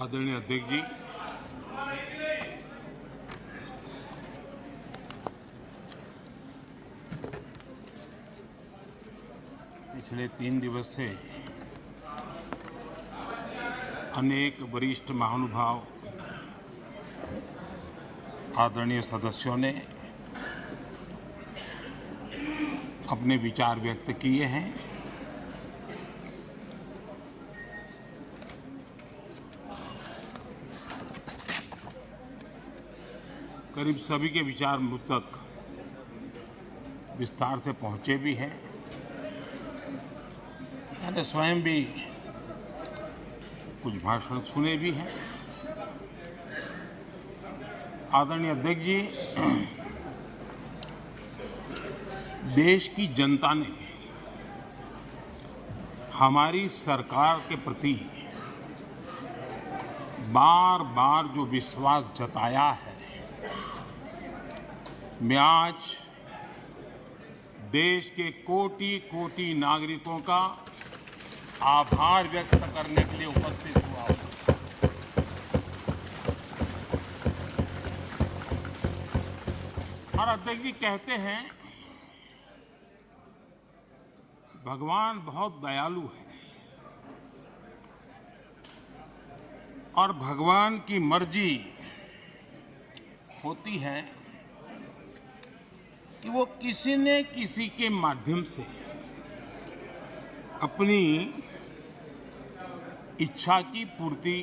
आदरणीय अध्यक्ष जी, पिछले 3 दिवस से अनेक वरिष्ठ महानुभाव आदरणीय सदस्यों ने अपने विचार व्यक्त किए हैं। करीब सभी के विचार मुझ तक विस्तार से पहुंचे भी हैं। मैंने स्वयं भी कुछ भाषण सुने भी हैं। आदरणीय अध्यक्ष जी, देश की जनता ने हमारी सरकार के प्रति बार बार जो विश्वास जताया है, मैं आज देश के कोटि-कोटि नागरिकों का आभार व्यक्त करने के लिए उपस्थित हुआ हूं। और अध्यक्ष जी कहते हैं, भगवान बहुत दयालु है और भगवान की मर्जी होती है कि वो किसी न किसी के माध्यम से अपनी इच्छा की पूर्ति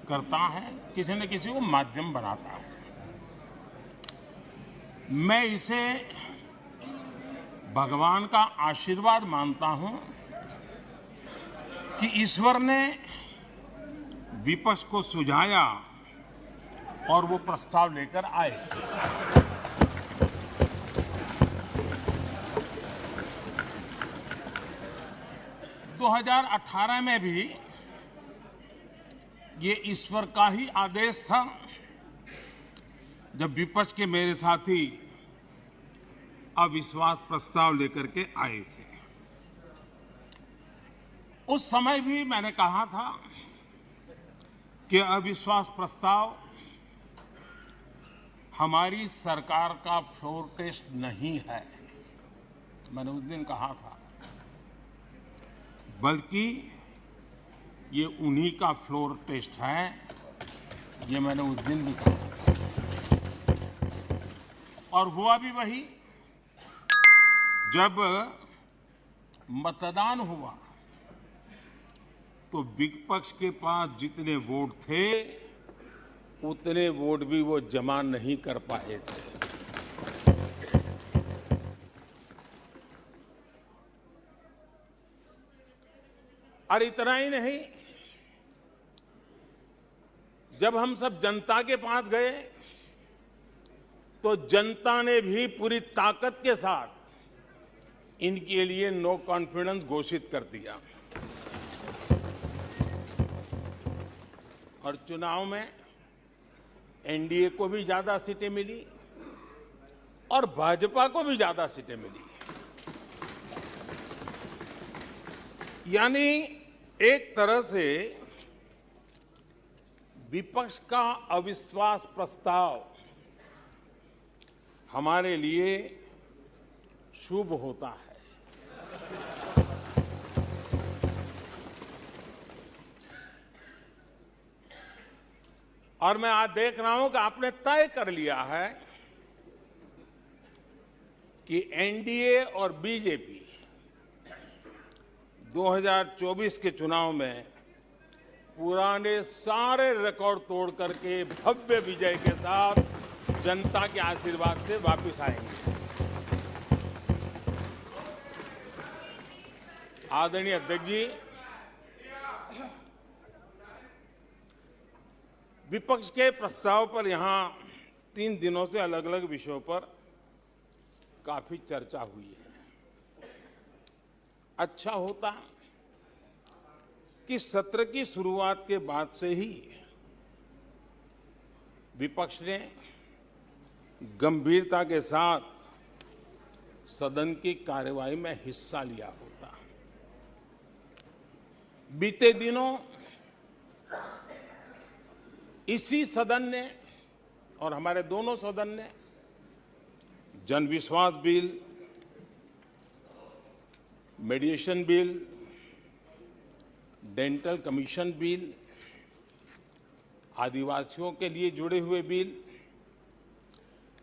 करता है, किसी न किसी को माध्यम बनाता है। मैं इसे भगवान का आशीर्वाद मानता हूं कि ईश्वर ने विपक्ष को सुझाया और वो प्रस्ताव लेकर आए। दो 2018 में भी ये ईश्वर का ही आदेश था, जब विपक्ष के मेरे साथी अविश्वास प्रस्ताव लेकर के आए थे। उस समय भी मैंने कहा था कि अविश्वास प्रस्ताव हमारी सरकार का फ्लोर टेस्ट नहीं है। मैंने उस दिन कहा था, बल्कि ये उन्हीं का फ्लोर टेस्ट है। ये मैंने उस दिन भी कहा और हुआ भी वही। जब मतदान हुआ तो विपक्ष के पास जितने वोट थे उतने वोट भी वो जमा नहीं कर पाए थे। और इतना ही नहीं, जब हम सब जनता के पास गए तो जनता ने भी पूरी ताकत के साथ इनके लिए नो कॉन्फिडेंस घोषित कर दिया। और चुनाव में एनडीए को भी ज्यादा सीटें मिली और भाजपा को भी ज्यादा सीटें मिली। यानी एक तरह से विपक्ष का अविश्वास प्रस्ताव हमारे लिए शुभ होता है। और मैं आज देख रहा हूं कि आपने तय कर लिया है कि एनडीए और बीजेपी 2024 के चुनाव में पुराने सारे रिकॉर्ड तोड़ करके भव्य विजय के साथ जनता के आशीर्वाद से वापस आएंगे। आदरणीय अध्यक्ष जी, विपक्ष के प्रस्ताव पर यहां 3 दिनों से अलग अलग विषयों पर काफी चर्चा हुई है। अच्छा होता कि सत्र की शुरुआत के बाद से ही विपक्ष ने गंभीरता के साथ सदन की कार्यवाही में हिस्सा लिया होता। बीते दिनों इसी सदन ने और हमारे दोनों सदन ने जन विश्वास bill, मेडिएशन bill, dental commission bill, आदिवासियों के लिए जुड़े हुए bill,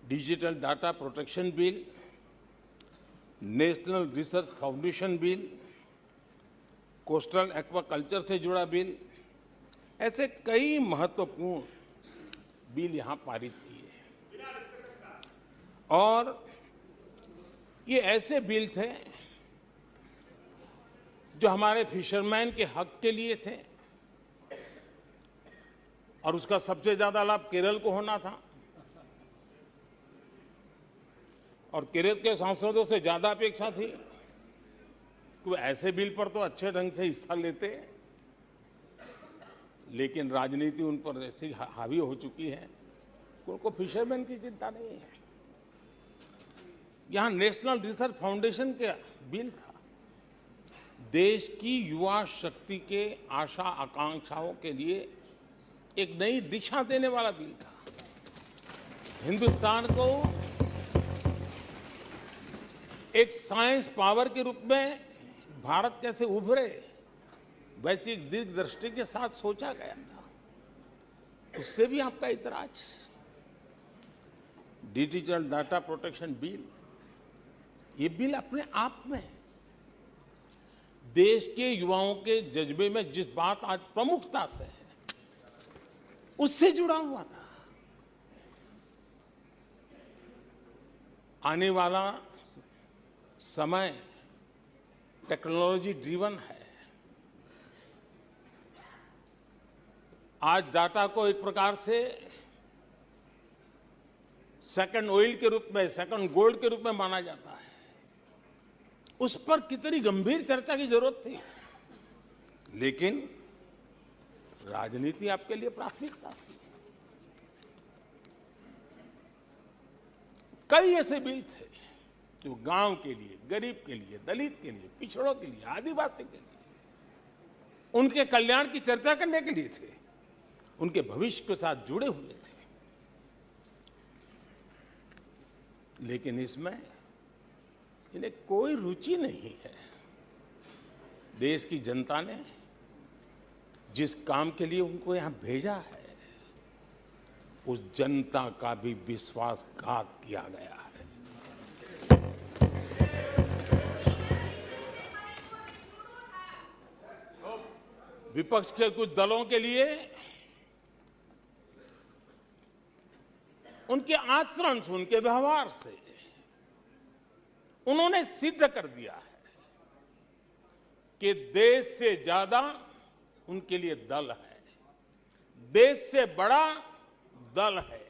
digital data protection bill, national research foundation bill, coastal aquaculture से जुड़ा बिल, ऐसे कई महत्वपूर्ण बिल यहां पारित किए। और ये ऐसे बिल थे जो हमारे फिशरमैन के हक के लिए थे और उसका सबसे ज्यादा लाभ केरल को होना था और केरल के सांसदों से ज्यादा अपेक्षा थी कि वो ऐसे बिल पर तो अच्छे ढंग से हिस्सा लेते, लेकिन राजनीति उन पर ऐसी हावी हो चुकी है कि उनको फिशरमैन की चिंता नहीं है। यहां नेशनल रिसर्च फाउंडेशन का बिल था, देश की युवा शक्ति के आशा आकांक्षाओं के लिए एक नई दिशा देने वाला बिल था। हिंदुस्तान को एक साइंस पावर के रूप में भारत कैसे उभरे, वैश्विक दीर्घदृष्टि के साथ सोचा गया था। उससे भी आपका इतराज। डिजिटल डाटा प्रोटेक्शन बिल, ये बिल अपने आप में देश के युवाओं के जज्बे में जिस बात आज प्रमुखता से है उससे जुड़ा हुआ था। आने वाला समय टेक्नोलॉजी ड्रिवन है। आज डाटा को एक प्रकार से सेकंड ऑयल के रूप में, सेकंड गोल्ड के रूप में माना जाता है। उस पर कितनी गंभीर चर्चा की जरूरत थी, लेकिन राजनीति आपके लिए प्राथमिकता थी। कई ऐसे बिल थे जो गांव के लिए, गरीब के लिए, दलित के लिए, पिछड़ों के लिए, आदिवासी के लिए, उनके कल्याण की चर्चा करने के लिए थे, उनके भविष्य के साथ जुड़े हुए थे। लेकिन इसमें इन्हें कोई रुचि नहीं है। देश की जनता ने जिस काम के लिए उनको यहां भेजा है, उस जनता का भी विश्वासघात किया गया है। विपक्ष के कुछ दलों के लिए उनके आचरण से, उनके व्यवहार से उन्होंने सिद्ध कर दिया है कि देश से ज्यादा उनके लिए दल है, देश से बड़ा दल है,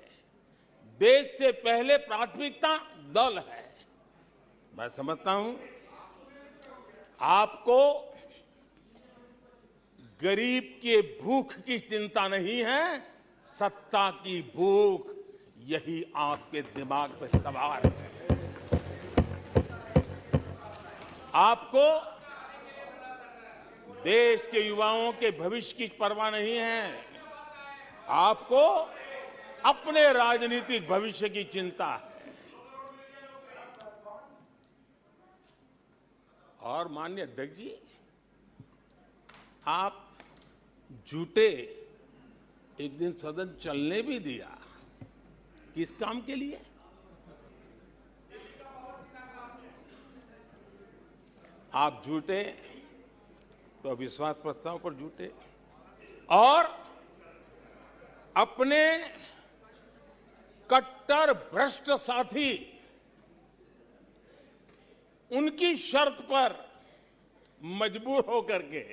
देश से पहले प्राथमिकता दल है। मैं समझता हूं आपको गरीब के भूख की चिंता नहीं है, सत्ता की भूख, यही आपके दिमाग पे सवार है। आपको देश के युवाओं के भविष्य की परवाह नहीं है, आपको अपने राजनीतिक भविष्य की चिंता है। और माननीय अध्यक्ष जी, आप झूठे एक दिन सदन चलने भी दिया, किस काम के लिए? आप झूठे तो अविश्वास प्रस्ताव पर झूठे और अपने कट्टर भ्रष्ट साथी उनकी शर्त पर मजबूर होकर के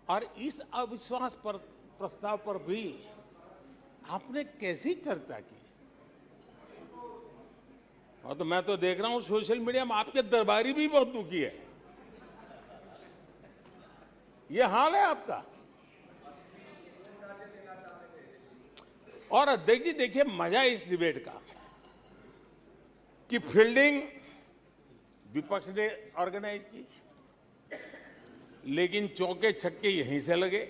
और इस अविश्वास पर प्रस्ताव पर भी आपने कैसी चर्चा की? और तो मैं तो देख रहा हूं सोशल मीडिया में आपके दरबारी भी बहुत दुखी है। ये हाल है आपका। और अध्यक्ष जी देखिए, मजा इस डिबेट का कि फील्डिंग विपक्ष ने ऑर्गेनाइज की, लेकिन चौके छक्के यहीं से लगे।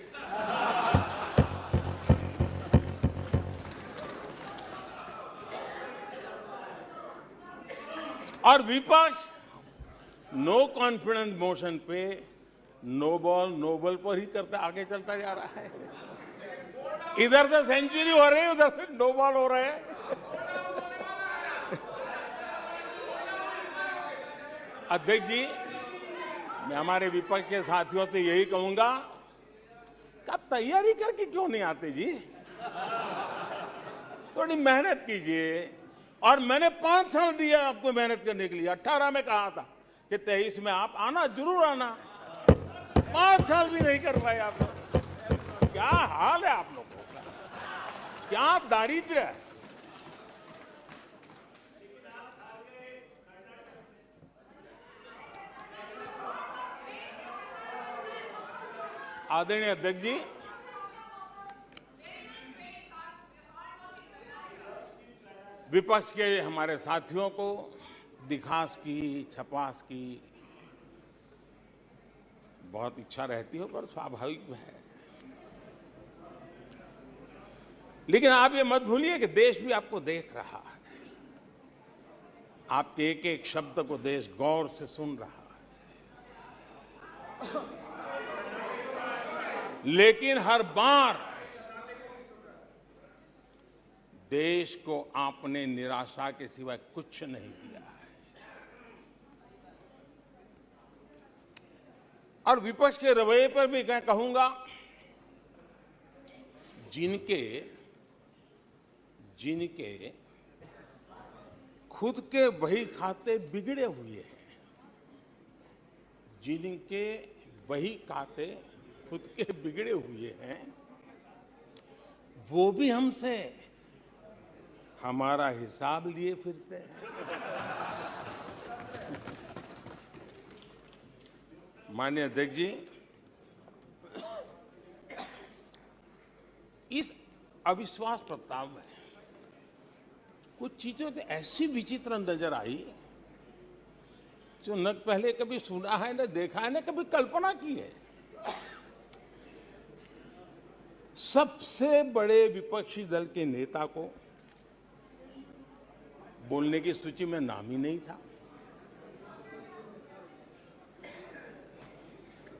और विपक्ष नो कॉन्फिडेंस मोशन पे नो बॉल नो बॉल पर ही करता आगे चलता जा रहा है। इधर से सेंचुरी हो रही है, उधर से नो बॉल हो रहे हैं। अध्यक्ष जी, मैं हमारे विपक्ष के साथियों से यही कहूंगा कि आप तैयारी करके क्यों नहीं आते जी? थोड़ी मेहनत कीजिए। और मैंने 5 साल दिया आपको मेहनत करने के लिए। 18 में कहा था कि 23 में आप आना, जरूर आना। 5 साल भी नहीं कर पाए आप लोग। क्या हाल है आप लोगों का, क्या दारिद्र्य है। आदरणीय अध्यक्ष जी, विपक्ष के हमारे साथियों को दिखास की, छपास की बहुत इच्छा रहती है, पर स्वाभाविक है। लेकिन आप ये मत भूलिए कि देश भी आपको देख रहा है। आपके एक एक शब्द को देश गौर से सुन रहा है। लेकिन हर बार देश को आपने निराशा के सिवाय कुछ नहीं दिया है। और विपक्ष के रवैये पर भी मैं कहूंगा, जिनके खुद के वही खाते बिगड़े हुए हैं, जिनके वही खाते खुद के बिगड़े हुए हैं, वो भी हमसे हमारा हिसाब लिए फिरते हैं। माननीय अध्यक्ष जी, इस अविश्वास प्रस्ताव में कुछ चीजें तो ऐसी विचित्र नजर आई जो न पहले कभी सुना है, न देखा है, न कभी कल्पना की है। सबसे बड़े विपक्षी दल के नेता को बोलने की सूची में नाम ही नहीं था।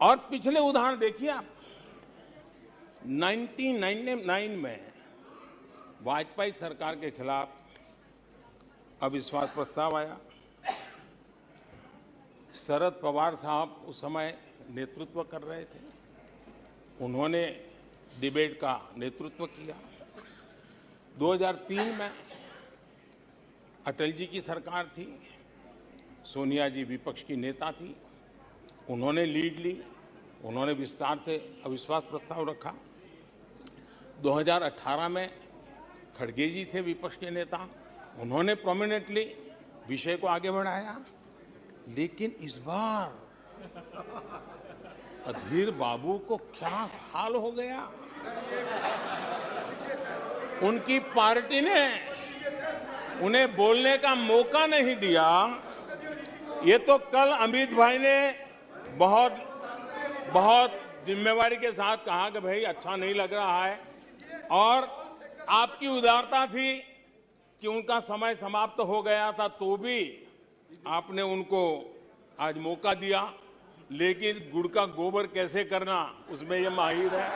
और पिछले उदाहरण देखिए आप। 1999 में वाजपेयी सरकार के खिलाफ अविश्वास प्रस्ताव आया। शरद पवार साहब उस समय नेतृत्व कर रहे थे। उन्होंने डिबेट का नेतृत्व किया। 2003 में अटल जी की सरकार थी। सोनिया जी विपक्ष की नेता थी। उन्होंने लीड ली। उन्होंने विस्तार से अविश्वास प्रस्ताव रखा। 2018 में खड़गे जी थे विपक्ष के नेता। उन्होंने प्रोमिनेंटली विषय को आगे बढ़ाया। लेकिन इस बार अधीर बाबू को क्या हाल हो गया। उनकी पार्टी ने उन्हें बोलने का मौका नहीं दिया। ये तो कल अमित भाई ने बहुत जिम्मेवारी के साथ कहा कि भाई अच्छा नहीं लग रहा है, और आपकी उदारता थी कि उनका समय समाप्त हो गया था तो भी आपने उनको आज मौका दिया। लेकिन गुड़ का गोबर कैसे करना, उसमें ये माहिर है।